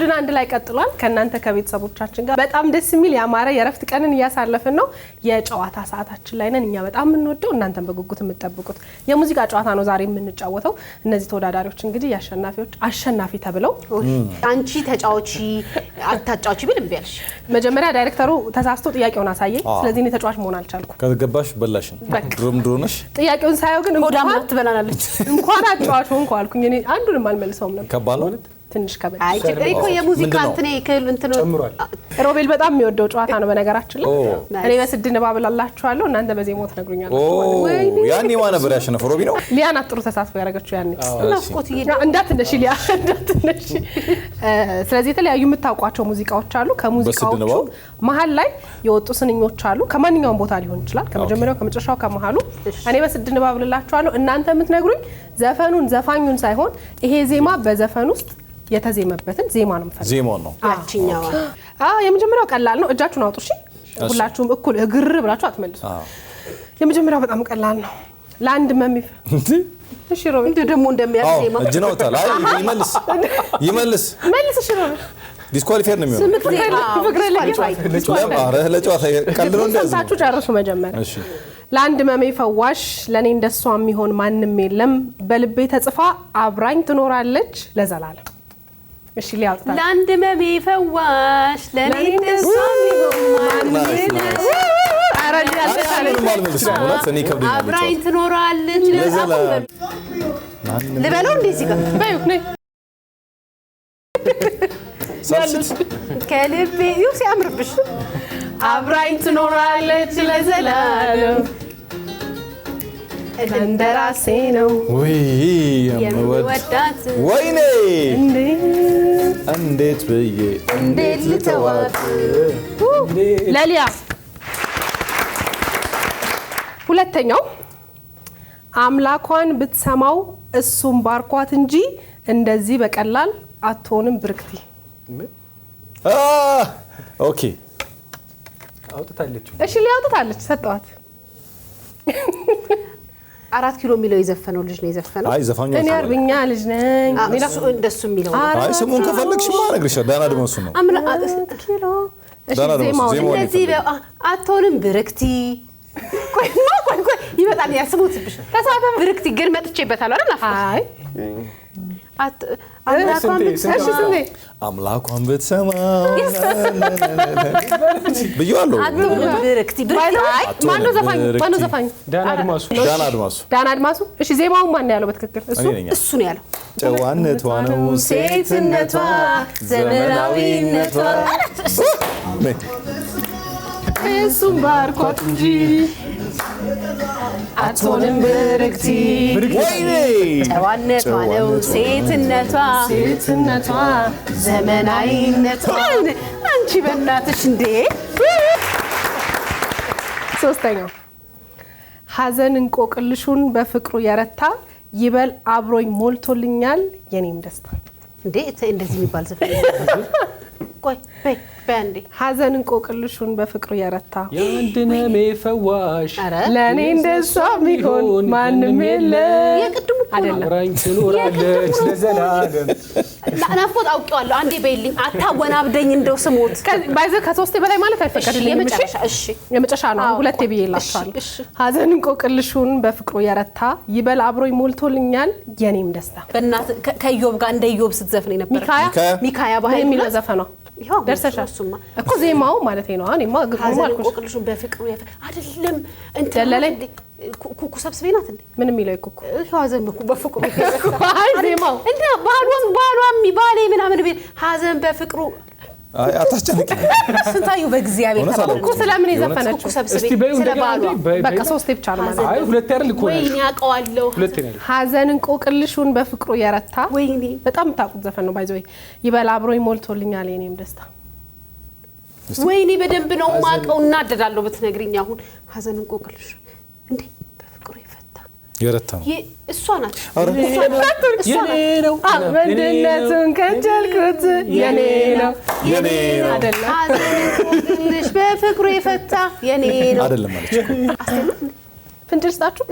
ጉዞአችን አንድ ላይ ቀጥሏል ከናንተ ከቤተሰቦቻችን ጋር በጣም ደስ የሚል ያማረ የረፍት ቀንን እያሳለፈን ነው የጨዋታ ሰዓታችን ላይ ነን እኛ በጣም እንወደው እናንተም በጉጉት የምትጠብቁት የሙዚቃ ጨዋታ ነው ዛሬ የምንጫወተው እነዚህ ተወዳዳሪዎች እንግዲህ ያሸናፊዎች አሸናፊ ተብለው አንቺ ተጫዋች አታጫውቺ ብል እንበልሽ መጀመሪያ ዳይሬክተሩ ተሳስቶ ጥያቄውን አሳየኝ ስለዚህ እኔ ተጫዋች መሆን አልቻልኩ ከገባሽ በላሽን ድሮምድሮነሽ ጥያቄውን ሳይው ግን ሆዳም ትበላናለች እንኳን አጫዋች ሆንኩ አልኩኝ እኔ አንዱንም አልመልሰውም ነበር ከባለው ትንሽ ከበድ አይ እኮ የሙዚቃ እንትኔ ከእንትኑ ሮቤል በጣም የሚወደው ጨዋታ ነው በነገራችን ላይ እኔ በስድ ንባብ ላላችኋለሁ እናንተ በዜማው ትነግሩኛላችሁ ያኔ ማን ነበር ያሸነፈው ሮቢ ነው ሊያና ጥሩ ተሳትፎ ያደረገችው ያኔ ናፍቆት እንዳትነሽ ሊያ እንዳትነሽ ስለዚህ የተለያዩ የምታውቋቸው ሙዚቃዎች አሉ ከሙዚቃዎቹ መሃል ላይ የወጡ ስንኞች አሉ ከማንኛውም ቦታ ሊሆን ይችላል ከመጀመሪያው ከመጨረሻው ከመሃሉ እኔ በስድ ንባብ ላላችኋለሁ እናንተ የምትነግሩኝ ዘፈኑን ዘፋኙን ሳይሆን ይሄ ዜማ በዘፈን ውስጥ የተዜመበትን ዜማ ነው ማለት ዜማ ነው አቺኛው የመጀመሪያው ቀላል ነው እጃችሁን አውጡ እሺ ሁላችሁም እኩል እግር ብላችሁ አትመልሱ የመጀመሪያው በጣም ቀላል ነው ለአንድ መሚፍ እሺ ሮቤል ደግሞ እንደሚያዝ ዜማ እጅ ነው ታላ ይመልስ እሺ ሮቤል ዲስኳሊፋየር ነው የሚሆነው ለጨዋታ ቀልሎ እንደዚህ ሳችሁ ጨርሱ መጀመሪያ እሺ ለአንድ መሜ ፈዋሽ ለኔ እንደሷ የሚሆን ማንንም የለም በልቤ ተጽፋ አብራኝ ትኖራለች ለዘላለም እሺ ሊያውጣ ለአንድ መሜ ፈዋሽ ለኔ እንደሷ የሚሆን ማንንም አብራኝ ትኖራለች ለዘላለም ልበለው እንደዚህ ጋር ባዩ ነይ ሳልት ከልቤ ይው ሲያምርብሽ አብራኝ ትኖራለች ለዘላለም እንደራሴ ነው ወይ የምወዳት ወይኔ እንዴት ብዬ እንዴት ልተዋት ለሊያ ሁለተኛው አምላኳን ብትሰማው እሱም ባርኳት እንጂ እንደዚህ በቀላል አትሆንም ብርክቲ ኦኬ አውጥታለች እሺ ሊያውጥታለች ሰጣት 4 ኪሎ ሚለው የዘፈነው ልጅ ነው የዘፈነው አይ ዘፋኙ እኔ አርብኛ ልጅ ነኝ እሱ እንደሱ የሚለው አይ ስሙን ከፈለግሽ ማረግሽ ዳና ደመሱ ነው ኪሎ እሺ ዜማው እንደዚህ አትሆንም ብርክቲ ቆይ ይመጣል ያስሙትብሽ ተሳተፍ ብርክቲ ግን መጥቼበታል አይደል አይ አምላኳን ብትሰማው ብዬዋለሁ ብርክቲ ማነው ዘፋኝ ዳና አድማሱ እሺ ዜማውን ማን ያለው በትክክል እሱ ነው ያለው ጨዋነቷ ነው ሴትነቷ ዘመናዊነቷ እሱም ባርኳት እንጂ አትሆንም ብርክቲ ወይኔ ጨዋነቷ ነው ሴትነቷ ዘመናዊነቷ አንቺ በእናትሽ እንዴ ሶስተኛው ሐዘን እንቆቅልሹን በፍቅሩ የረታ ይበል አብሮኝ ሞልቶልኛል የኔም ደስታ እንዴ እንደዚህ የሚባል ዘፈን ቆይ በአንዴ ሐዘን እንቆቅልሹን በፍቅሩ የረታ ያንድነሜ ፈዋሽ ለኔ እንደሷ የሚሆን ማንንም የለም የቅድሙ አይደለም አብራኝ ትኖራለች ለዘላለም ናፍቆት አውቄዋለሁ አንዴ በይልኝ አታወናብደኝ እንደው ስሞት ባይዘ ከሶስቴ በላይ ማለት አይፈቀድልኝም እሺ የመጨረሻ ነው ሁለቴ ብዬላችኋለሁ ሐዘን እንቆቅልሹን በፍቅሩ የረታ ይበል አብሮኝ ሞልቶልኛል የኔም ደስታ በእናት ከኢዮብ ጋር እንደ ኢዮብ ስትዘፍን ነበር ሚካያ ባህል የሚለው ዘፈኗ ደርሰሻል እኮ ዜማው ማለት ነው እኔማ ግጥሙ አልኩሽ እንቆቅልሹን በፍቅሩ አይደለም ደለለኝ ኩኩ ሰብስቤ ናት እንዴ ምን የሚለው ኩኩ ሐዘን በፍቅሩ አይ ዜማው እንዴ ባሏም ባሌ ምናምን ሐዘን በፍቅሩ አይ አታስጨንቂ ስንታዩ በእግዚአብሔር ኩኩ ስለምን የዘፈነችው እስቲ በዩ እንደገና በቃ ሶስቴ ብቻ ነው ማለት አይ ሁለቴ አይደል እኮ ወይኔ ያውቀዋለሁ ሁለቴ ነው ሐዘን እንቆቅልሹን በፍቅሩ የረታ ወይኔ በጣም ታውቁት ዘፈን ነው ባይዘው ይበል አብሮኝ ሞልቶልኛል የኔም ደስታ ወይኔ በደንብ ነው ማቀው እናደዳለሁ ብትነግሪኝ አሁን ሐዘን እንቆቅልሽ እንዴ በፍቅሩ የረታ ነው እሷ ናት የኔ ነው ወንድነቱን ከጀልኩት የኔ ነው አይደለም ሐዘን በፍቅሩ የፈታ የኔ ነው አይደለም ማለት ፍንጭል ስጣችሁ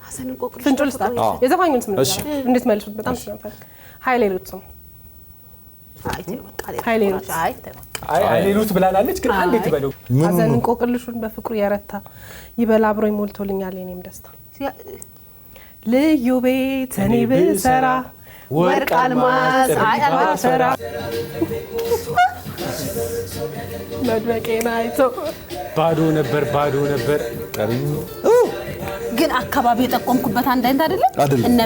ሐዘን እንቆቅልሽ ፍንጭል ስጣችሁ የዘፋኙን ስም ነው እንዴት መልሱት በጣም ስለፈለክ ኃይሌ ሉት ነው ኃይሌ ሩት ኃይሌ ሩት ብላላለች ግን አንዴ ትበለው ሀዘን እንቆቅልሹን በፍቅሩ የረታ ይበላ አብሮኝ ሞልቶልኛል የኔም ደስታ ልዩ ቤት እኔ ብሰራ ወርቅ አልማዝ አልሰራ መድረቄን አይቶ ባዶ ነበር ግን አካባቢ የጠቆምኩበት አንድ አይነት አይደለም እነ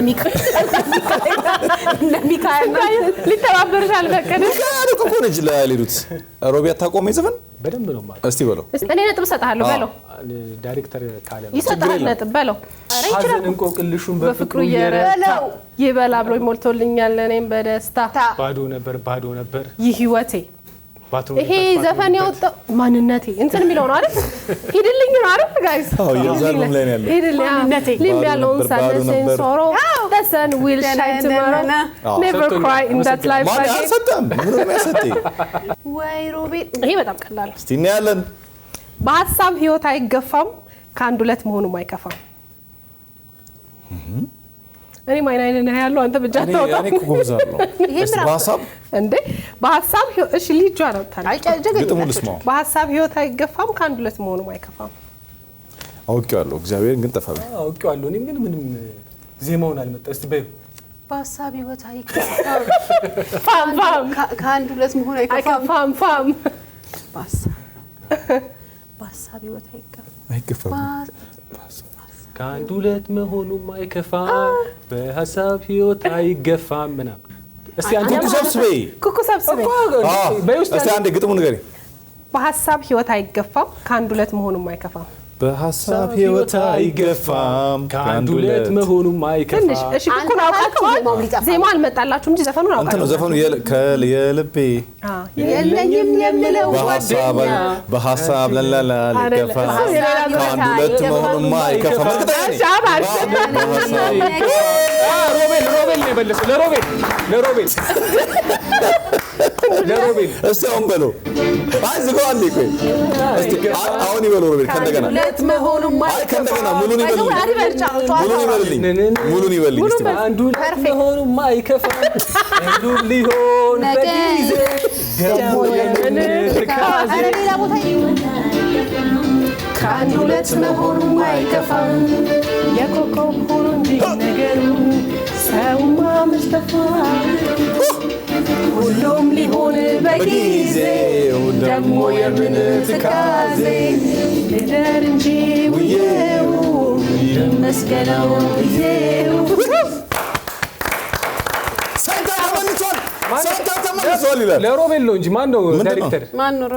ሚካኤል ሊተባበርሽ አልፈቀደም ያልኩ እኮ ነች ለሌሉት ሮቢያ ታቆመ ይዘፈን በደንብ ነው ማለት እስቲ በለው እኔ ነጥብ ሰጣለሁ በለው ዳይሬክተር ካለ ይሰጣል ነጥብ በለው ሀዘን እንቆቅልሹን በፍቅሩ የረታ ይበላ አብሮኝ ሞልቶልኛል እኔም በደስታ ባዶ ነበር ይህ ህይወቴ ይሄ ዘፈን ያወጣው ማንነቴ እንትን የሚለው ነው አይደል ሂድልኝ ነው አይደል ጋይስ አዎ የዛልም ላይ ነው ያለው ሂድልኝ ሊም ያለውን ሳለሰን ሶሮ the sun will shine tomorrow never cry in that life ማን አሰጠም ምን ነው ያሰጠኝ ወይ ሮቤል ይሄ በጣም ቀላል እስቲ እናያለን በሐሳብ ህይወት አይገፋም ከአንድ ሁለት መሆኑም አይከፋም እኔ ማይናይነ ነው ያለው አንተ ብቻ ታውጣ እኔ እኮ ጎብዛለሁ እስቲ በሐሳብ እንዴ በሐሳብ እሺ ልጅ አረውታል ግጥሙ ልስማው በሐሳብ ህይወት አይገፋም ከአንድ ሁለት መሆኑም አይከፋም አውቄዋለሁ እግዚአብሔር ግን ጠፋብኝ አውቄዋለሁ እኔም ግን ምንም ዜማውን አልመጣ እስቲ በይ በሐሳብ ህይወት አይከፋም ከአንድ ሁለት መሆን አይከፋም በሐሳብ ህይወት አይገፋም ከአንድ ሁለት መሆኑም አይከፋም በሐሳብ ህይወት አይገፋም ምናምን እስቲ አንተ ኩኩ ሰብስቤ እስቲ አንዴ ግጥሙ ንገሪ በሐሳብ ህይወት አይገፋም ከአንድ ሁለት መሆኑም አይከፋም በሐሳብ ህይወት አይገፋም ከአንድ ሁለት መሆኑም አይከፋም ትንሽ እሺ ኩኩን አውቃችሁ ዜማ አልመጣላችሁ እንጂ ዘፈኑን አውቃችሁ አንተ ነው ዘፈኑ የልቤ የለኝም የምለው በሐሳብ ለላላ አይገፋም ከአንድ ሁለት መሆኑም አይከፋም ሮቤል ነው የበለሰው ለሮቤል እስቲ አሁን በለው ዝጋው አንዴ ቆይ እስቲ አሁን ይበለው ሮቤል ከእንደገና ከእንደገና ሙሉን ይበልኝ እስቲ አንዱ ለመሆኑም አይከፋም አንዱ ሊሆን በጊዜ ደግሞ የምንትካዜ ከአንድ ሁለት መሆኑም አይከፋም የኮከብ ሁሉ እንጂ ነገሩ ሰውማ መስተፋ ሁሉም ሊሆን በጊዜው ደግሞ የምንትካዜ ልደር እንጂ ውዬው ይመስገነው ብዬው ለሮቤል ነው እንጂ ማን ነው ዳይሬክተር ማን ነው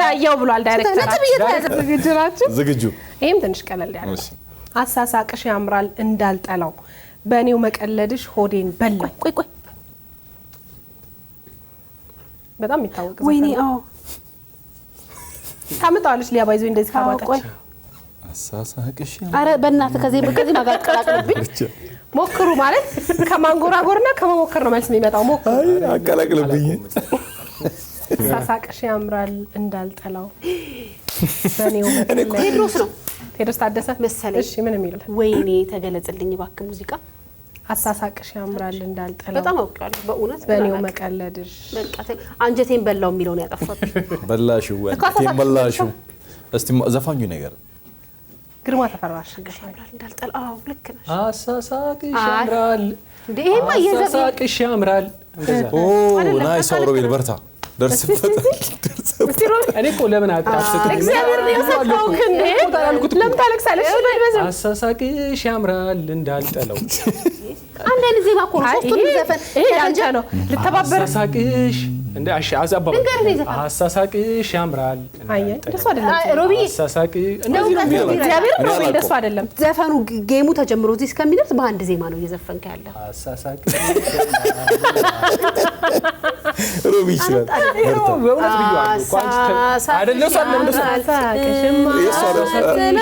ታየው ብሏል ዳይሬክተራችን ዝግጁ ይሄም ትንሽ ቀለል ያለ አሳሳቅሽ ያምራል እንዳልጠላው በእኔው መቀለድሽ ሆዴን በላኝ ቆይ በጣም ይታወቅ ወይኔ አዎ ታመጣዋለች ሊያባይዞ እንደዚህ ካባቀች አሳሳቅሽ አረ በእናትህ ከዚህ ጋር ቀላቅልብኝ ሞክሩ ማለት ከማንጎራጎርና ከመሞከር ነው መልስ የሚመጣው ሞክሩ አይ አቀላቅልብኝ አሳሳቅሽ ያምራል እንዳልጠላው በእኔው ቴድሮስ ታደሰ መሰለኝ እሺ ምን የሚለው ወይኔ ተገለጽልኝ እባክህ ሙዚቃ አሳሳቅሽ ያምራል እንዳልጠላው በጣም አውቃለሁ በእውነት በእኔው መቀለድሽ በቃ አንጀቴን በላው የሚለው ነው ያጠፋብኝ በላሽው አንጀቴን በላሽው እስቲ ዘፋኙ ነገር ግርማ ተፈራሽ ያምራል እንዳልጠላው አዎ ልክ ነሽ አሳሳቅሽ ያምራል እንዴ ይሄማ አሳሳቅሽ ያምራል ኦ ናይስ ሮቤል በርታ ደርስበት እኔ እኮ ለምን አጣፍጥ እግዚአብሔር ነው የሰጠው ክንዴ ለምን ታለቅሳለሽ በልበዝ አሳሳቅሽ ያምራል እንዳልጠላው አንድ አይነት ዜማ እኮ ነው ሶስቱን ዘፈን ይሄ አንተ ነው ልተባበር አሳሳቅሽ እንደ አሽ አዛባባ አሳሳቅሽ ያምራል አየ እንደሱ አይደለም ሮቢ አሳሳቅ እንደዚህ ነው የሚለው እግዚአብሔር ነው እንደሱ አይደለም ዘፈኑ ጌሙ ተጀምሮ እዚህ እስከሚደርስ በአንድ ዜማ ነው እየዘፈንከ ያለው አሳሳቅ ሮቢ ይችላል በእውነት ቢያው አይደለም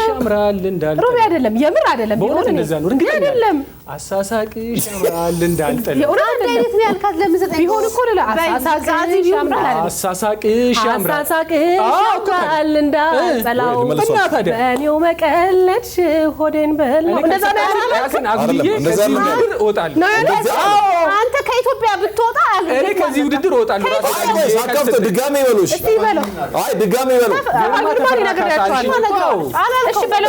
ያምራል እንዳልጠላው ሮቢ አይደለም የምር አይደለም በእውነት እንደዛ ነው እንግዲህ አይደለም አሳሳቅሽ ያምራል እንዳልጠላው የእውነት አንድ አይነት ነው ያልካት ለምን ዘጠኝ ቢሆን እኮ ለላ አሳሳቅሽ አሳሳቅሽ ያምራል እንዳልጠላው በእኔው መቀለድሽ ሆዴን በላው እንደዛ ነው አንተ ከኢትዮጵያ ብትወጣ እኔ ከዚህ ውድድር እወጣለሁ ሳከፍቶ ድጋሜ ይበሉሽ አይ ድጋሜ ይበሉ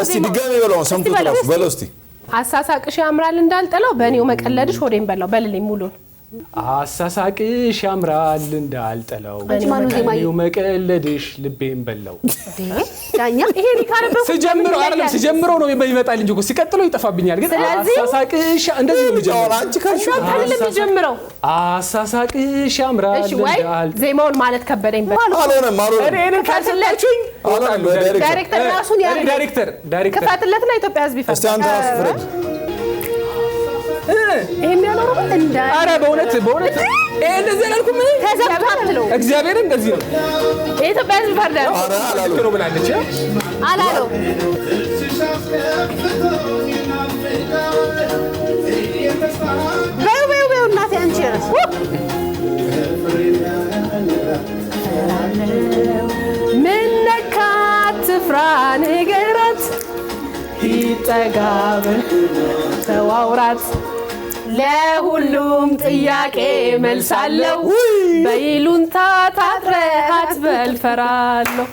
እስቲ ድጋሜ ይበሉ ሰምቶ ተራፍ በለው እስቲ አሳሳቅሽ ያምራል እንዳልጠላው በእኔው መቀለድሽ ሆዴን በላው በልልኝ ሙሉን አሳሳቅሽ ያምራል እንዳልጠላው በእኔው መቀለድሽ ልቤን በላው ዳኛ ይሄ ሊካነበው ሲጀምረው ነው ይመጣል እንጂ እኮ ሲቀጥለው ይጠፋብኛል ግን አሳሳቅሽ እንደዚህ ነው የሚጀምረው አንቺ ካልሽ የሚጀምረው አሳሳቅሽ ያምራል እንዳልጠላው ዜማውን ማለት ከበደኝ አልሆነም እኔ ካልተላችሁኝ ዳይሬክተር ራሱን ያለ ዳይሬክተር ከፋትለትና ኢትዮጵያ ህዝብ ይፈርድ እስቲ አንተ ራስ ፍረድ ይሄን ያለው እንደ አረ በእውነት እንደዚህ አላልኩም ተዘብቷል እግዚአብሔር እንደዚህ ነው ኢትዮጵያ ህዝብ ይፈርድ አረ አላሉ ነው ብላለች አላለው በው እናቴ አንቺ ራስ ምን ነካት ፍራ ንገራት ይጠጋበል ተዋውራት ለሁሉም ጥያቄ መልሳለሁ በይሉንታ ታጥረሃት በልፈራለሁ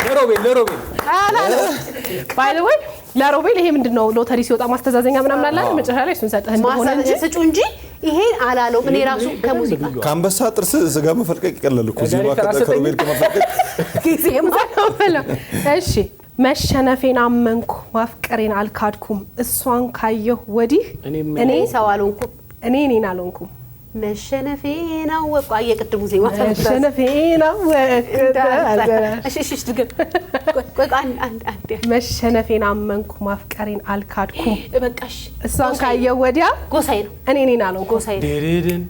ለሮቤል ባይ ዘ ወይ ለሮቤል ይሄ ምንድነው ሎተሪ ሲወጣ ማስተዛዘኛ ምናምን አለ አይደል መጨረሻ ላይ እሱን ሰጠህ እንደሆነ እንጂ ስጩ እንጂ ይሄን አላለው እኔ ራሱ ከሙዚቃ ካንበሳ ጥርስ ስጋ መፈልቀቅ ይቀላል እኮ እዚህ ከሮቤል ከመፈልቀቅ ጊዜም አይደለም እሺ መሸነፌን አመንኩ ማፍቀሬን አልካድኩም እሷን ካየሁ ወዲህ እኔ ሰው አልሆንኩም እኔን አልሆንኩም መሸነፌን አወቅኩ የቅድሙ ዜማ መሸነፌን አወቅኩ እሺ ድገም ቆይ አንድ መሸነፌን አመንኩ ማፍቀሬን አልካድኩም በቃሽ እሷን ካየሁ ወዲያ ጎሳዬ ነው እኔን አልሆንኩም ጎሳዬ ደደደን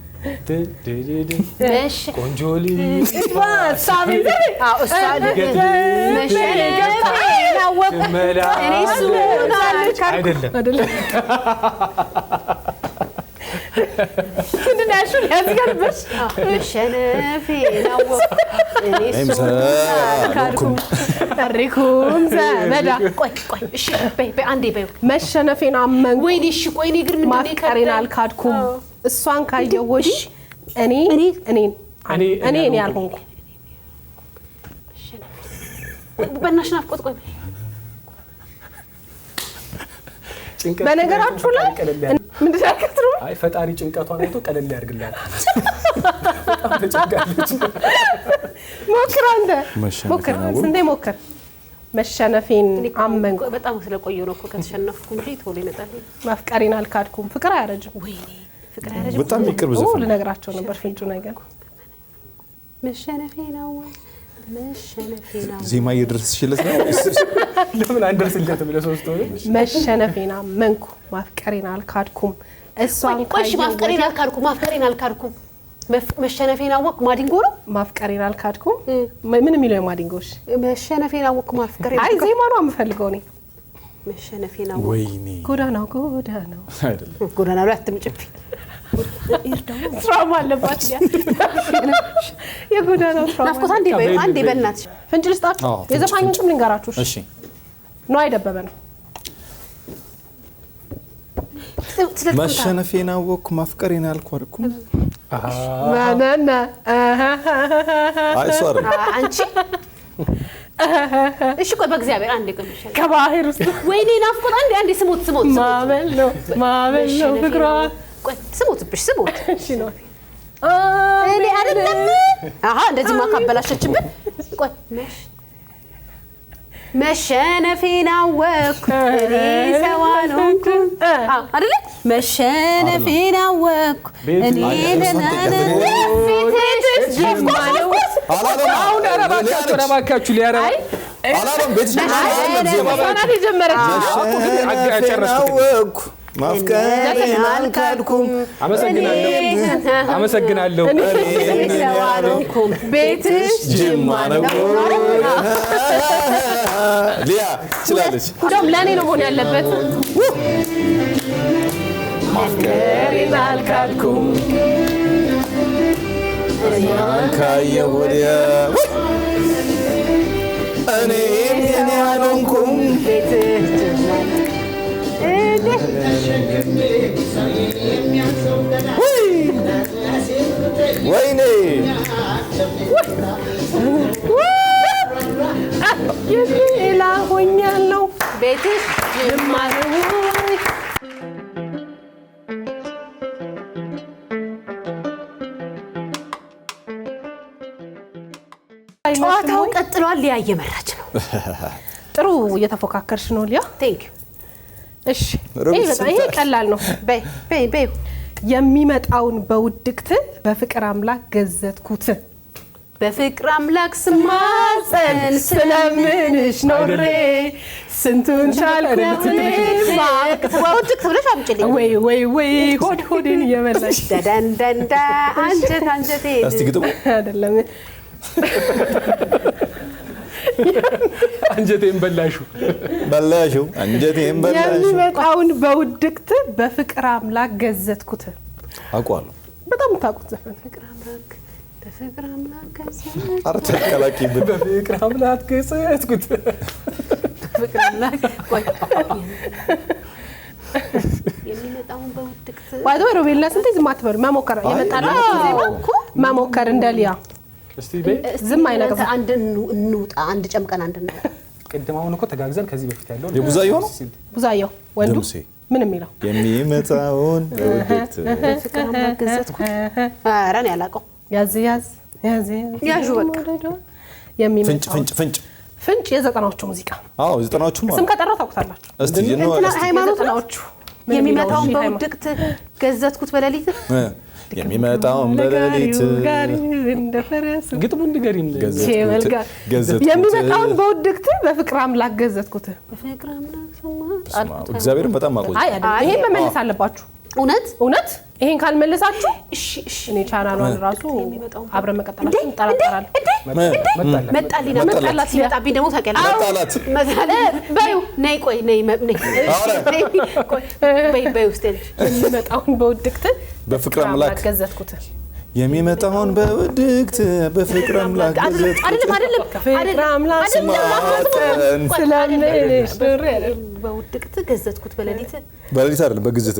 ቆንጆሊ ሳቢ መሸነፌን አወቅኩ አይደለም ምንድን ነው ያልሽው ለዚህ ጋር ነበር መሸነፌን አወቅኩ እኔስ ታሪኩም ዘመዳ ቆይ እሺ በይ አንዴ በይ መሸነፌን አመንኩ ወይኔ እሺ ቆይ እኔ ግን ምንድን ነው ማፍቀሬን አልካድኩም እሷን ካየሁ ወዲህ እኔን ያልሆንኩ በእናትሽ ናፍቆት ቆይ በነገራችሁ ላይ ምንድን ነው አይ ፈጣሪ ጭንቀቷን አይቶ ቀለል ያርግላል በጣም ተጨንቃለች ሞክር አንተ ሞክር ስንዴ ሞክር መሸነፌን አመንኩ በጣም ስለቆየሁ ነው እኮ ከተሸነፍኩ እንጂ ቶሎ ይመጣል ማፍቀሬን አልካድኩም ፍቅር አያረጅም ወይኔ ፍቅር አያረጅም በጣም ይቅርብ ዘፈን ልነግራቸው ነበር ፍንጩ ነገር መሸነፌን ዜማ እየደረስሽለት ነው ለምን አንደርስለትም ለሶስት ሆነ መሸነፌን አመንኩ ማፍቀሬን አልካድኩም እሷን ቆይ ማፍቀሬን አልካድኩም መሸነፌን አወቅኩ ማዲንጎ ነው ማፍቀሬን አልካድኩም ምን የሚለው ማዲንጎሽ መሸነፌን አወቅኩ ማፍቀሬን አይ ዜማ ነው የምፈልገው እኔ መሸነፌን አወቅኩ ወይኔ ጎዳናው አይደለም ጎዳናው ላይ አትምጭብኝ ትራውማ አለባት የጎዳናው ትራውማ ናፍቆት አንዴ በእናትሽ ፍንጭ ልስጣችሁ የዘፋኙን ስም ልንገራችሁ እሺ ነው አይደበበ ነው መሸነፌን አወቅኩ ማፍቀሬን አልካድኩም ማናና አይ ሶሪ አንቺ እሺ ቆይ በእግዚአብሔር አንዴ ቆይ ከባህር ውስጥ ወይኔ ናፍቆት አንዴ ስሞት ማመል ነው ፍቅሯ ቆይ ስሞትብሽ እሺ ነው እኔ አይደለም እንደዚህ ማካበላሸችብን ቆይ መሸነፌን አወቅኩ እኔ ሰው አልሆንኩም አይደለ መሸነፌን አወቅኩ እኔ አሁን አረባካችሁ ሊያረባ አላለም ቤትሽ አወቅኩ ማፍቀሬን አልካድኩም አመሰግናለሁ ቤትሽ ጅማ ነው ሊያ ትችላለች እንደውም ለእኔ ነው መሆን ያለበት ማፍቀሬን አልካድኩም አንካየ ወዲያ እኔም የኔ አልሆንኩም ወይኔ ሌላ ሆኛለሁ ቤትሽ የማለው ጨዋታው ቀጥሏል። ሊያ እየመራች ነው። ጥሩ እየተፎካከርሽ ነው ሊያ። ቴንክ ዩ። እሺ ይሄ ቀላል ነው። በይ በይ በይ። የሚመጣውን በውድቅት በፍቅር አምላክ ገዘትኩት በፍቅር አምላክ ስማጸን ስለምንሽ ኖሬ ስንቱን ቻልኩት በውድቅት ብለሽ አምጪልኝ። ወይ ወይ ወይ ሆድ ሆድን እየበላሽ ደንደንዳ አንጀት አንጀቴ እስቲ ግጥሙ አይደለም አንጀቴን በላሹ አንጀቴን በላሹ የሚመጣውን በውድቅት በፍቅር አምላክ ገዘትኩት አውቀዋለሁ በጣም ታውቁት ዘፈን በፍቅር አምላክ ገዘትኩት አርተከላኪ በፍቅር አምላክ ገዘትኩት በፍቅር አምላክ ቆይ የሚመጣውን በውድቅት ባይዶ ሮቤልና ስንት ዝም አትበሉ መሞከር የመጣለው ዜማ እኮ መሞከር እንደሊያ እስቲ በይ ዝም አይነቅም አንድ እንውጣ አንድ ጨምቀን አንድ ነው ቅድም አሁን እኮ ተጋግዘን ከዚህ በፊት ያለው የቡዛየው ነው ቡዛየው ወንዱ ምን የሚለው የሚመጣውን በውድቅት በፍቅር አምላክ ገዘትኩት ኧረ እኔ አላውቀው ያዝ ያዡ በቃ ፍንጭ የዘጠናዎቹ ሙዚቃ አዎ ዘጠናዎቹም ስም ከጠራው ታውቁታላችሁ እስቲ ሃይማኖት ዘጠናዎቹ የሚመጣውን በውድቅት ገዘትኩት በሌሊት የሚመጣውን በሌሊት እንደፈረስ ግጥሙን ንገሪን ገዘትኩት የሚመጣውን በውድቅት በፍቅር አምላክ ገዘትኩት በፍቅር አምላክ እግዚአብሔርን በጣም ማቆይ አይ አይደለም ይሄን መመለስ አለባችሁ እውነት ይሄን ካልመለሳችሁ እሺ እኔ ቻናሏን ራሱ አብረን መቀጠላችን እንጠራጠራለን መጣሊና መጣላት ሲመጣብኝ ደግሞ ታውቂያለሽ በይው ነይ ቆይ ነይ በይ ውስጥ የሚመጣውን በውድቅት በፍቅር አምላክ ገዘትኩት የሚመጣውን በውድቅት በፍቅር አምላክ ገዘትኩት አይደለም ፍቅር አምላክ ስለምንሽ በውድቅት ገዘትኩት በሌሊት አይደለም በግዝት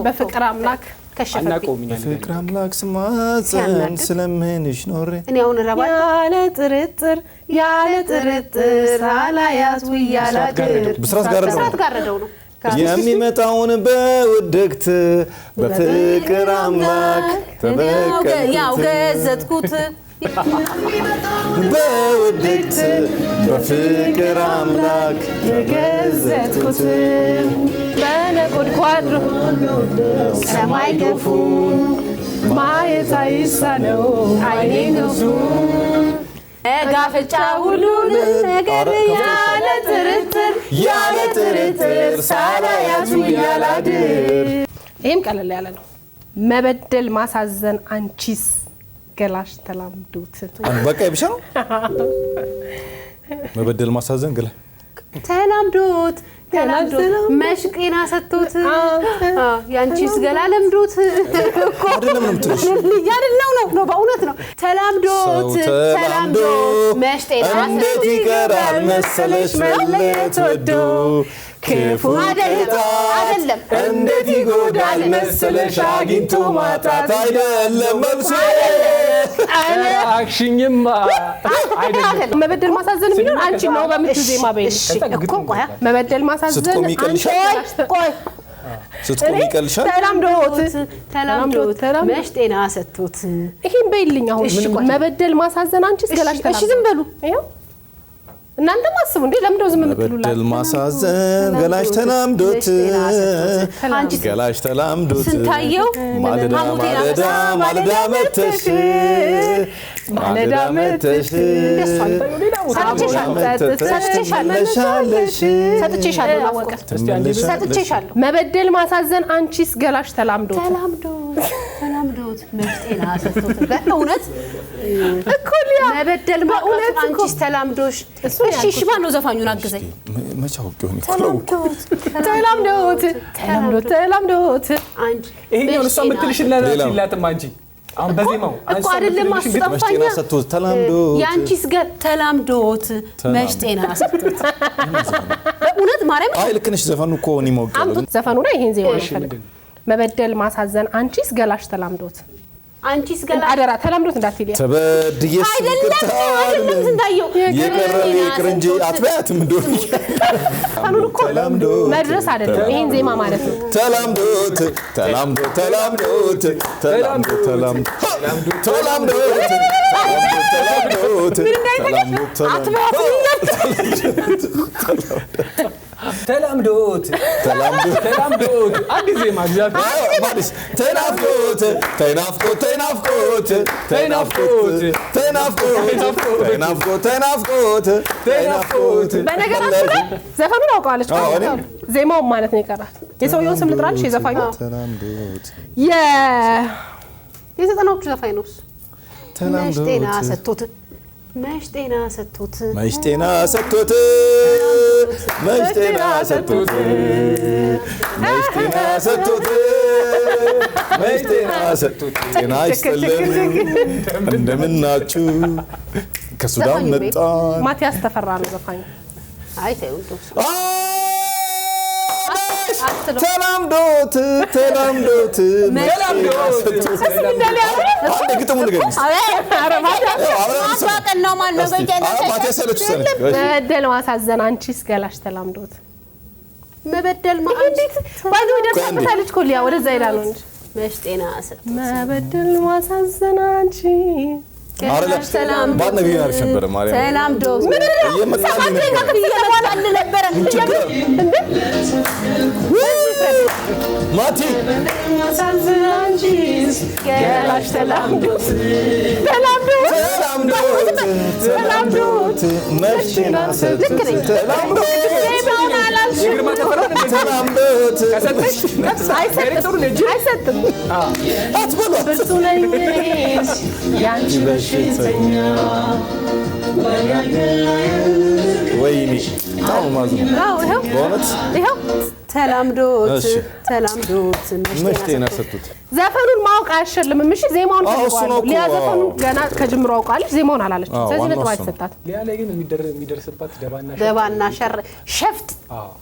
በፍቅር አምላክ ከሸፈብኝ ፍቅር አምላክ ስማጸን ስለምንሽ ኖሬ እኔ አሁን ረባ ያለ ጥርጥር አላያት ውያላድር ብስራት ጋረደው ነው የሚመጣውን በውድቅት በፍቅር አምላክ ያው ገዘትኩት በውድቅት በፍቅር አምላክ ገዘትኩት በነጎድጓድ ሰማይ ገፉ ማየት አይሳነው አይኔ ገፉ ጋፍጫ ሁሉን ነገር ያለ ጥርጥር ሳላያት ውያላድር ይሄም ቀለል ያለ ነው መበደል ማሳዘን አንቺስ ገላሽ ተላምዶት በቃ ይብሻ ነው መበደል ማሳዘን ገላ ተላምዶት መሽቄና ሰጥቶት ያንቺስ ገላ ለምዶት እኮ አይደለም ነው ትንሽ ያደለው ነው በእውነት ነው ተላምዶት መሽጤና እንዴት ይቀራል መሰለሽ መለየት ወዶ ክፉ አይደለም እንዴት ይጎዳል መሰለሽ አግኝቶ ማጣት አይደለም መልሱ አክሽኝማ አይደለም መበደል ማሳዘን የሚሆን አንቺ ነው በምት ዜማ በይ እኮ ቆያ መበደል ማሳዘን ስትቆም ይቀልሻል ስትቆም ይቀልሻል ተላምዶት መሽጤና ሰጥቶት ይሄን በይልኝ አሁን መበደል ማሳዘን አንቺስ ገላሽ ተላምዶት እሺ ዝም በሉ ይሄው እናንተም አስቡ እንዴ ለምንድነው ዝም የምትሉላት መበደል ማሳዘን ገላሽ ተላምዶት ገላሽ ተላምዶት ስንታየው ማለዳ መተሽ ሰጥቼሻለሁ መበደል ማሳዘን አንቺስ ገላሽ ተላምዶት መሽጤና ሰጥቶት በእውነት እኮ ሊያ መበደል ማለት አንቺስ ተላምዶሽ እሺ ማን ነው ዘፋኙን አግዘኝ መቻውቂው ነው ተላምዶት ይሄኛው እሷ የምትልሽ ለላትም አንቺ አሁን በዜማው እኮ አይደለም አስጠፋኛ ያንቺስ ገ ተላምዶት መች ጤና ሰጥቶት እውነት ማርያም አይ ልክ ነሽ ዘፈኑ እኮ ነው ሞቀለው ዘፈኑ ላይ ይሄን ዜማ ይፈልግ መበደል ማሳዘን አንቺስ ገላሽ ተላምዶት አንቺስ ገላ አደራ ተላምዶት እንዳትይልያ ተበድየስ አይደለም ስንታየው የቀረው ይቅርንጂ አትበያትም እንደሆነ ተላምዶ መድረስ አይደለም ይሄን ዜማ ማለት ነው ተላምዶት ተላምዶት ተላምዶት ተላምዶት ተላምዶት ተላምዶት ተላምዶት ተላምዶት አዲስ ዜማ ማለት ተናፍቆት ተናፍቆት ተናፍቆት ተናፍቆት ተናፍቆት ተናፍቆት ተናፍቆት ተናፍቆት በነገራችን ላይ ዘፈኑን አውቀዋለች ዜማው ማለት ነው ይቀራል የሰውየውን ስም ልጥራልሽ የዘፋኙ ተላምዶት የዘጠናዎቹ ዘፋኝ ነው ተላምዶት ጤና ሰጥቶት መች ጤና ሰጥቶት መች ጤና ሰጥቶት መች ጤና ሰጥቶት መች ጤና ሰጥቶት መች ጤና ሰጥቶት ጤና ይስጥልን እንደምናችሁ ከሱዳን መጣ ማቲያስ ተፈራ ነው ዘፋኙ አይ ተውንቶስ ተላምዶት ተላምዶት አንዴ ግጥሙ ንገሪኝ አባቀን ነው ማን ነው መበደል ማሳዘን አንቺስ ገላሽ ተላምዶት መበደል እንዴት ባይዱ ደርሰታለች ኮሊያ ወደዛ ይላል እንጂ መች ጤና ሰጥቶት መበደል ማሳዘን አንቺ ሰላም ባድ ነገር ያርሽ ነበር ማርያም ተላምዶ ምን እየመጣልኝ ነበር ማቲ ማሳዘን አንቺስ ገላሽ ተላምዶት ተላምዶት ተላምዶት መች ጤና ሰጥቶት ተላምዶት ተላምዶት አይሰጥም አትበሏ ብርቱ ነኝ ያንቺ በሽተኛ ወይኔ ታው ማዝም ይሄው ተላምዶት ተላምዶት መች ጤና ሰጥቶት ዘፈኑን ማወቅ አያሸልምም እሺ ዜማውን ፈልጓለሁ ሊያ ዘፈኑን ገና ከጅምሩ አውቃለች ዜማውን አላለች ስለዚህ ነጥብ አይሰጣት ሊያ ላይ ግን የሚደርስባት ደባና ሸር ሸፍት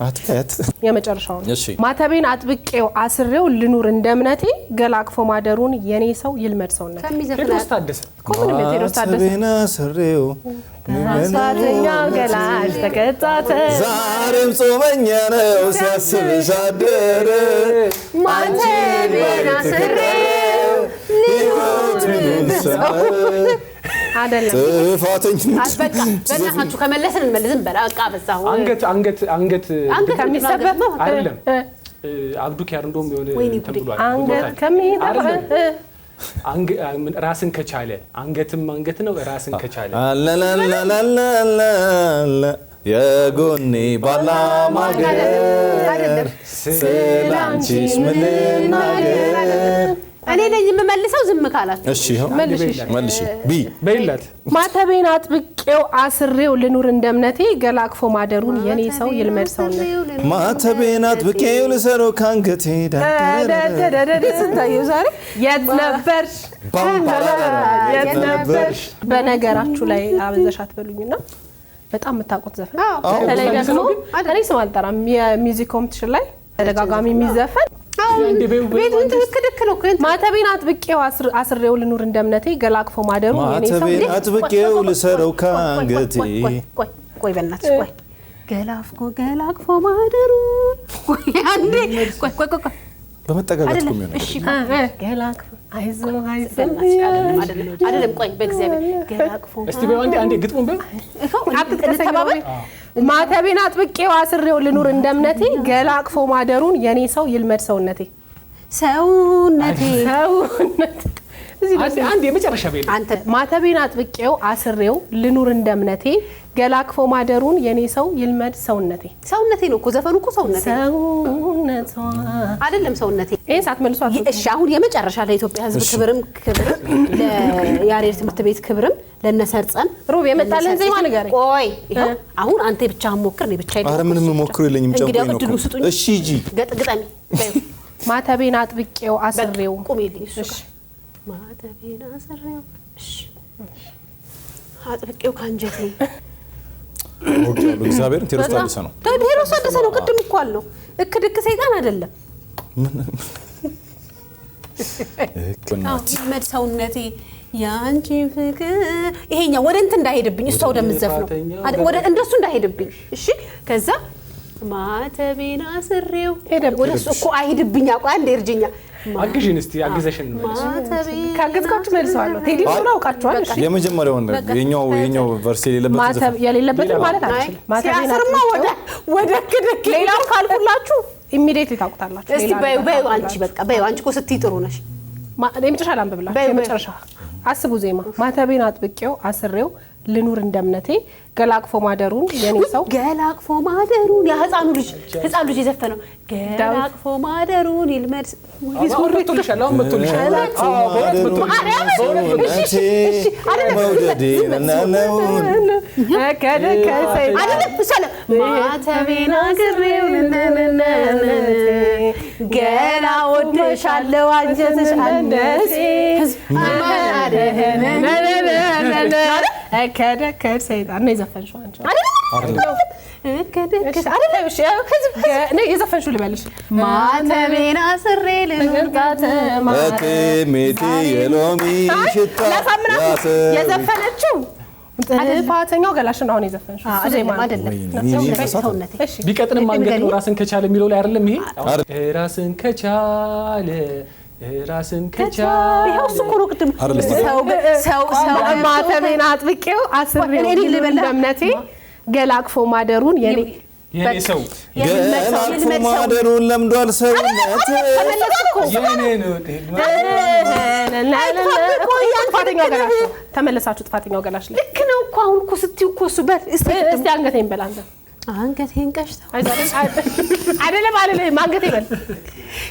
አትፈት የመጨረሻው እሺ ማተቤን አጥብቄው አስሬው ልኑር እንደምነቴ ገላቅፎ ማደሩን የኔ ሰው ይልመድ ሰውነት ቴዎድሮስ ታደሰ ኮምን ቴዎድሮስ ታደሰ ማተቤን አስሬው ማሳተኛ ገላሽ ተቀጣተ ዛሬም ጾመኛ ነው ሲያስብሽ አደረ ማተቤን አስሬው ልኑር አይደለም ጥፋተኝነት በቃ በእናታችሁ ከመለስን እንመልስን በቃ በዛው አንገት ከሚሰበር ነው አይደለም አብዱ ኪያር እንደውም የሆነ ተብሏል አንገት ከሚጠራ ራስን ከቻለ አንገትም አንገት ነው ራስን ከቻለ አላላላላላ የጎኔ ባላ ማገር ስላንቺስ ምን ልናገር እኔ ነኝ የምመልሰው ዝም ካላችሁ እሺ መልሽ ቢ በይላት ማተቤን አጥብቄው አስሬው ልኑር እንደምነቴ ገላቅፎ ማደሩን የኔ ሰው ይልመድ ሰውነት ማተቤን አጥብቄው ልሰረው ካንገቴ ዳዳዳዳዳ ስንታየው ዛሬ የት ነበርሽ የት ነበርሽ በነገራችሁ ላይ አበዛሻት በሉኝና በጣም የምታውቁት ዘፈን በተለይ ደግሞ እኔ ስም አልጠራም የሚውዚክ ኮምፒቲሽን ላይ ተደጋጋሚ የሚዘፈን ቤቱን ትክክል ነው ማተቤን አጥብቄው አስሬው ልኑር እንደምነቴ ገላቅፎ ማደሩን የኔ ሰው ማተቤን አጥብቄው ልሰረው ካንገቴ ቆይ በእናትሽ ቆይ ገላቅፎ ማደሩን ቆይ አንዴ ቆይ በመጠጋጋት ቆም ነው እሺ ገላቅፎ አይዞ አይደለም ቆይ በእግዚአብሔር ገላቅፎ እስቲ አንዴ ግጥሙን በይ ተባባል ማተቤን አጥብቄው አስሬው ልኑር እንደምነቴ ገላቅፎ ማደሩን የኔ ሰው ይልመድ ሰውነቴ አንዴ የመጨረሻ በይ አንተ ማተቤን አጥብቄው አስሬው ልኑር እንደምነቴ ገላቅፎ ማደሩን የኔ ሰው ይልመድ ሰውነቴ ነው እኮ ዘፈኑ እኮ ሰውነቴ አይደለም ሰውነቴ ይሄን ሳትመልሱ እሺ አሁን የመጨረሻ ለኢትዮጵያ ሕዝብ ክብርም ለያሬድ ትምህርት ቤት ክብርም ለነሰርጸን ሮብ የመጣለን ዜማ ንገረኝ ቆይ ይሄው አሁን አንተ ብቻህን ሞክር ነው ብቻዬ አረ ምንም ሞክሩ የለኝም ጨምቆኝ ነው እሺ ጂ ገጥግጠሚ ማተቤን አጥብቄው አስሬው ቁሚልኝ እሺ ማተቤን አስሬው አጥብቄው ካንጀቴ እግዚአብሔርን ቴዎድሮስ ታደሰ ነው። ቴዎድሮስ ታደሰ ነው። ቅድም እኮ አለው እክድክ ሰይጣን አይደለም። መድ ሰውነቴ ያንቺ ፍቅር ይሄኛው ወደ እንትን እንዳይሄድብኝ እሷ ወደምትዘፍነው ወደ እንደሱ እንዳይሄድብኝ። እሺ ከዛ ማተቤን አስሬው ወደ እሱ እኮ አይሄድብኝ። አቋ አንዴ እርጅኛ አግዥን እስቲ አግዘሽን ካገዝካችሁ መልሰዋለሁ። ቴዲ ነው አውቃችኋል። እሺ የመጀመሪያው የኛው ቨርስ የሌለበት ማለት አይደለም። ማተቤን አስሬው ወደ ክድክ ሌላው ካልኩላችሁ ኢሚዲየትሊ ታውቁታላችሁ። እስቲ በዩ አንቺ በቃ በዩ አንቺ እኮ ስትይ ጥሩ ነሽ። የመጨረሻ ላንብብላችሁ። የመጨረሻ አስቡ ዜማ ማተቤን አጥብቄው አስሬው ልኑር እንደምነቴ ገላቅፎ ማደሩን የኔ ሰው ገላቅፎ ማደሩን ያ ህፃኑ ልጅ የዘፈነው ገላቅፎ ማደሩን ይልመድ ወርቶልሻል። አሁን መጥቶልሻል። ማተቤን አስሬው ገላ ወደሻለው አንጀትሽ አንደስ ከደከድ ሰይጣን ነው የዘፈንሽው አንቺ የዘፈንሽው ልበልሽ ማተቤን አስሬ ልንርጋት በቅሜቴ የሎሚ ሽታ የዘፈነችው ጥፋተኛው ገላሽ ነው። አሁን የዘፈንሽው እሱ ዜማ አይደለም። ቢቀጥንም አንገት ነው ራስን ከቻለ የሚለው ላይ አይደለም። ይሄ ራስን ከቻለ ራስን ከቻለ ይሄው እሱ ኮሮ ቅድም ሰው ማተቤን አጥብቄው አስሬው እንደምነቴ ገላቅፎ ማደሩን የኔ ሰው ገላቅፎ ማደሩን ለምዷል ሰውነት የኔ ነው። ጥፋተኛው ገላሽ ነው። ተመለሳችሁ ጥፋተኛው ገላሽ ላይ ልክ ነው እኮ አሁን እኮ ስትይው እኮ እሱ በል እስቲ አንገቴን በል አንተ አንገቴን ቀሽተው አይደለም አንገቴ በል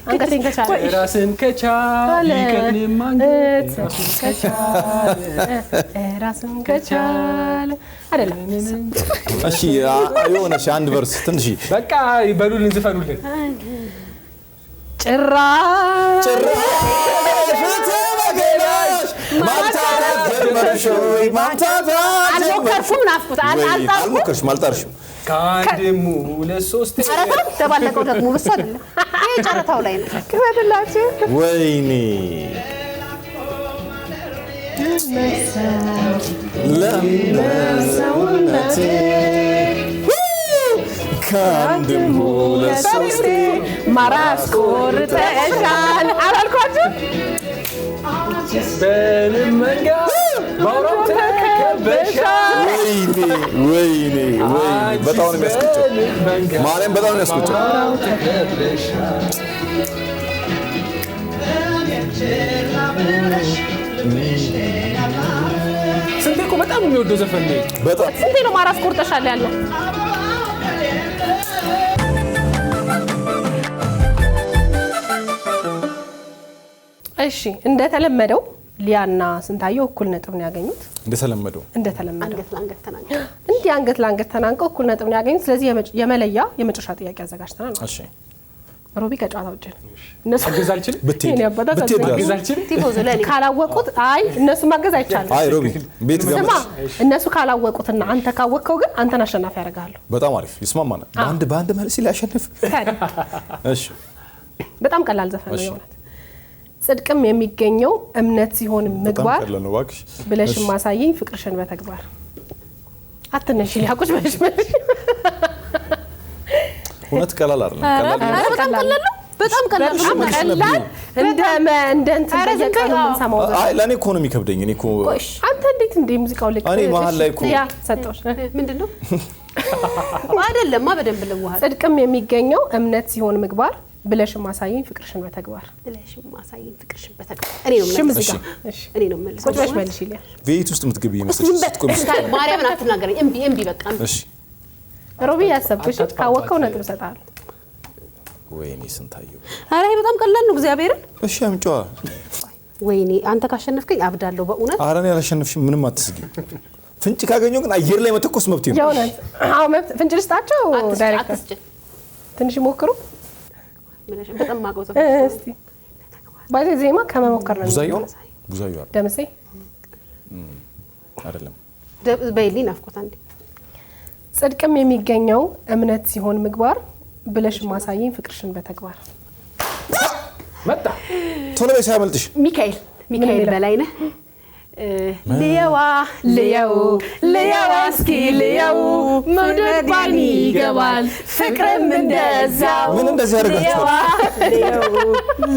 አንገቴን ከቻለ ራስን ከቻለ ይቀንም አንገት ራስን ከቻለ አይደለም። እሺ የሆነሽ አንድ ቨርስ ትንሽ በቃ ይበሉልን ዝፈኑልን። ጭራሽ ተበገላሽ ማታታት ጀመርሽው ማታታት አልሞከርሽም አልጣርሽም ከአንድም ሁለት ሶስት ተባለቀው ደግሞ በሱ አይደለም። ይሄ ጨረታው ላይ ነው። ክፈትላችሁ ወይኔ ለሰውነቴ ከአንድም ሁለት ሶስት ማራስ ቆርጠሻል አላልኳችሁ? በልመንጋ ባውራው ተከበሻል። ወይኔ በጣም ነው የሚያስቆጨው። ማርያም በጣም ነው የሚያስቆጨው። ስንቴ እኮ በጣም የሚወደው ዘፈን ነው። በጣም ስንቴ ነው ማራስ ቆርጠሻል ያለው? እሺ እንደተለመደው ሊያና ስንታየው እኩል ነጥብ ነው ያገኙት። እንደተለመደው አንገት ለአንገት ተናንቀው እንዲህ አንገት ለአንገት ተናንቀው እኩል ነጥብ ነው ያገኙት። ስለዚህ የመለያ የመጨረሻ ጥያቄ አዘጋጅተናል። እሺ ሮቢ ከጨዋታ ውጭ ነው። እነሱ አገዛልችን ካላወቁት አይ እነሱ ማገዝ አይቻልም። አይ ሮቢ ቤት ስማ እነሱ ካላወቁትና አንተ ካወቅከው ግን አንተን አሸናፊ ያደርጋሉ። በጣም አሪፍ ይስማማናል። በአንድ መልስ ሊያሸንፍ። እሺ በጣም ቀላል ዘፈን ነው የሆነ ጽድቅም የሚገኘው እምነት ሲሆን ምግባር ብለሽ ማሳየኝ ፍቅርሽን በተግባር አትነሽ ሊያቆች በልሽ በልሽ እውነት ቀላል አይደለም። በጣም ቀላል እንደ እንትን በየቀኑ የምንሰማው አይ ለኔ እኮ ነው የሚከብደኝ። እኔ እኮ አንተ እንዴት እንደ ሙዚቃው ልክ እኔ መሀል ላይ እኮ ያ ሰጠሽ ምንድነው አይደለም በደንብ ልዋሃድ ጽድቅም የሚገኘው እምነት ሲሆን ምግባር ብለሽ ማሳየኝ ፍቅርሽን በተግባር እኔ ነው መልስ ቁጭ በሽ መልሽ ይላል። ቤት ውስጥ የምትገቢ ይመስልሽ ማርያምን አትናገረኝ። እምቢ በቃ እሺ ሮቢ ያሰብኩሽ ካወቀው ነጥብ ሰጣል። ወይኔ ስንታየው አሬ በጣም ቀላል ነው እግዚአብሔርን። እሺ አምጪዋ። ወይኔ አንተ ካሸነፍከኝ አብዳለሁ በእውነት። ኧረ እኔ አላሸነፍሽም ምንም አትስጊ። ፍንጭ ካገኘው ግን አየር ላይ መተኮስ መብት ነው። ያውና አው መብት ፍንጭ ልስጣቸው። ዳይሬክተር ትንሽ ሞክሩ። በጣም ማቆዘው እስቲ ባይዘ ዜማ ከመሞከር ነው። ቡዛየው ብዙአዩ አይደለም። ደምሴ አይደለም። በይልኝ ናፍቆት አንዴ። ጽድቅም የሚገኘው እምነት ሲሆን ምግባር ብለሽ ማሳየኝ ፍቅርሽን በተግባር መጣ ቶሎ በይ ሳያመልጥሽ። ሚካኤል በላይነህ ልየዋ እስኪ ልየው መውደድ ባይን ይገባል ፍቅርም እንደዛው። ምን እንደዚህ ያደርጋችኋል?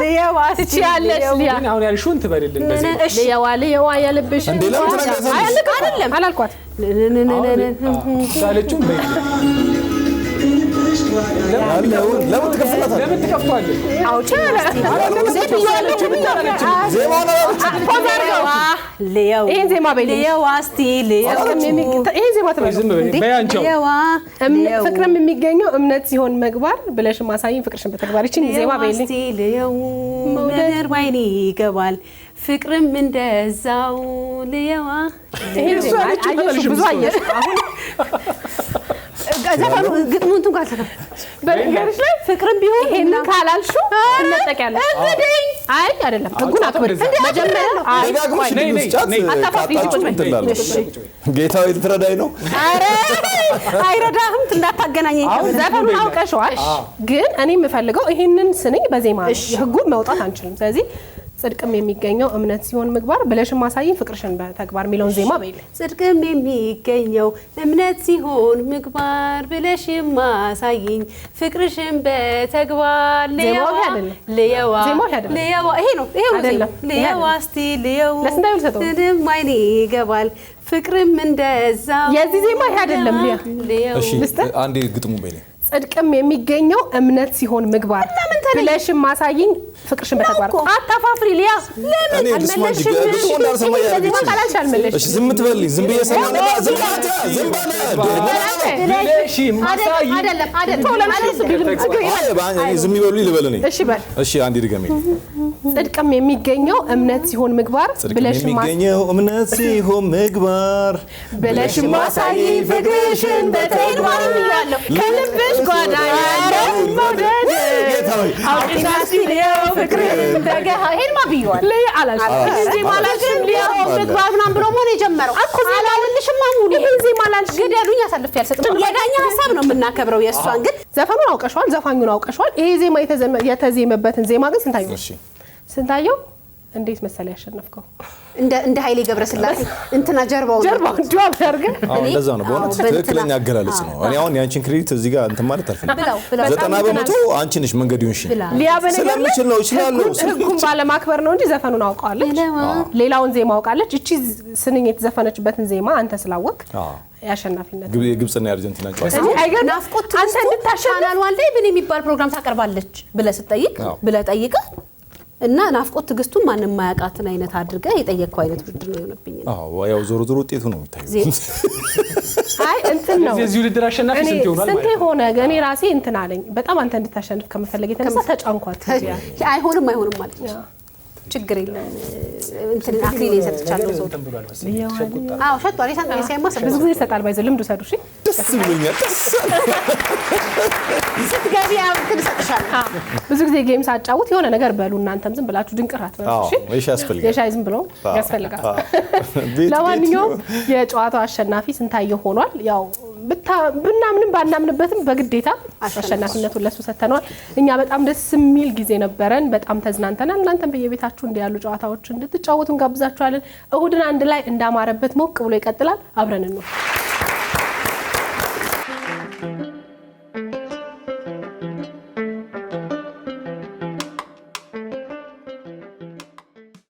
ልየዋ እስኪ ያለሽ ሊያ ግን አሁን ያልሽውን ትበልልን በዚህ ልየዋ የልብሽ እንዴ ለምን ተናገረሽ? አይደለም አላልኳት። ሳለችም በይ ለምን ትከፍታታለህ? ለምን ትከፍቷለህ? አውጪ ይሄን ዜማ በይልኝ። ልየዋ እስኪ ልየው ይሄን ዜማ ትበይልኝ። ዝም በይ በያንቺው ፍቅርም የሚገኘው እምነት ሲሆን ምግባር ብለሽ ማሳየኝ ፍቅርሽን በተግባር ይችን ዜማ በይልኝ። ልየው መውደድ ባይን ይገባል ፍቅርም እንደዛው ልየዋ ይሄን ዜማ አየሽ ብዙ አየሽ። አሁን ዘፈኑ ግጥሙን እንትን ካልተከ በነገርሽ ላይ ፍቅርም ቢሆን ይሄንን ካላልሽው ትነጠቂያለሽ። አይ አይደለም ህጉን አክብር። መጀመሪያ ደጋግመሽ ድምጽ ካጣጣችሁ እንትላለሽ። ጌታዬ ልትረዳኝ ነው። አረ አይረዳህም እንዳታገናኘኝ። ዘፈኑን አውቀሽዋል፣ ግን እኔ የምፈልገው ይሄንን ስንኝ በዜማ ህጉን መውጣት አንችልም። ስለዚህ ጽድቅም የሚገኘው እምነት ሲሆን ምግባር ብለሽ ማሳየኝ ፍቅርሽን በተግባር የሚለውን ዜማ በይልኝ። ጽድቅም የሚገኘው እምነት ሲሆን ምግባር ብለሽ ማሳየኝ ፍቅርሽን በተግባር ልየዋ ይሄ ነው ልየዋ እስቲ ልየው ምንም አይኔ ይገባል ፍቅርም እንደዛው። የዚህ ዜማ ይሄ አይደለም ሊያ። እሺ አንዴ ግጥሙ በይልኝ። ጽድቅም የሚገኘው እምነት ሲሆን ምግባር ብለሽ ማሳየኝ ፍቅርሽን በተግባር። አጣፋፍሪ ሊያ እኔ ልስማንጂ ግጥሙ እንዳልሰማ ያለች። እሺ ዝም ትበልኝ። ዝም ብዬ ሰማ ነበር። ዝም ብለሽ ማሳየኝ ዝም ይበሉኝ ልበል እኔ። እሺ በል። እሺ አንዴ ድገሚ። ጽድቅም የሚገኘው እምነት ሲሆን ምግባር ብለሽ የሚገኘው እምነት ሲሆን ምግባር ብለሽ ማሳየኝ ፍቅርሽን በተግባር ብያለሁ። ከልብሽ ጓዳ ያለው መውደድ አውቂና ሲለው ፍቅርን እንደገና ሄድማ ብየዋል። ለይ አላልሽም እዚህ ማላልሽም ሊያው ምግባር ምናምን ብሎ ሞን የጀመረው አላልሽም። አሙኒ እዚህ ማላልሽ ግደሉኝ አሳልፍ ያልሰጥም የዳኛ ሐሳብ ነው የምናከብረው። የእሷን ግን ዘፈኑን አውቀሽዋል፣ ዘፋኙን አውቀሽዋል። ይሄ ዜማ የተዜመበትን ዜማ ግን ስንታየው እንዴት መሰለ ያሸነፍከው? እንደ ኃይሌ ገብረስላሴ እንትና ጀርባው ጆብ ያርገ እንደዛ ነው። በእውነት ትክክለኛ አገላለጽ ነው። እኔ አሁን ያንቺን ክሬዲት እዚህ ጋር እንትን ማለት አልፈልግም። 90% አንቺ ነሽ መንገድ ይሁንሽ ስለምችል ነው እችላለሁ። ህጉን ባለማክበር ነው እንጂ ዘፈኑን አውቀዋለች፣ ሌላውን ዜማ አውቃለች። እቺ ስንኝ የተዘፈነችበትን ዜማ አንተ ስላወቅ ያሸናፊነት የግብጽና የአርጀንቲና ጨዋታ ናፍቆት አንተ እንድታሸናል ዋልዴ ምን የሚባል ፕሮግራም ታቀርባለች ብለህ ጠይቀህ እና ናፍቆት ትግስቱን ማንም ማያውቃትን አይነት አድርገህ የጠየቅከው አይነት ውድድር ነው የሆነብኝ። አዎ ያው ዞሮ ውጤቱ ነው የሚታየው። አይ እንትን ነው እዚህ ውድድር አሸናፊ ስንት ይሆናል ማለት ነው? ስንት ሆነ ገኔ ራሴ እንትን አለኝ። በጣም አንተ እንድታሸንፍ ከመፈለግ የተነሳ ተጫንኳት። አይሆንም ማለት ነው። ችግር የለም እንትን አክሊል ይሰጥቻለሁ። ሰው አዎ ሸጧል። የሳይማ ብዙ ጊዜ ይሰጣል። ባይዘ ልምዱ ሰዱ። እሺ ደስ ብሎኛል። ስትገቢ እንትን ይሰጥሻለሁ። ብዙ ጊዜ ጌም ሳጫውት የሆነ ነገር በሉ እናንተም ዝም ብላችሁ ድንቅራት ነው። እሺ የሻይ ዝም ብሎ ያስፈልጋል። ለማንኛውም የጨዋታው አሸናፊ ስንታየው ሆኗል። ያው ብናምንም ባናምንበትም በግዴታ አሸናፊነቱን ለሱ ሰተናል። እኛ በጣም ደስ የሚል ጊዜ ነበረን። በጣም ተዝናንተናል። እናንተም በየቤታችሁ እንዲያሉ ጨዋታዎች እንድትጫወቱ እንጋብዛችኋለን። እሁድን አንድ ላይ እንዳማረበት ሞቅ ብሎ ይቀጥላል። አብረን ነው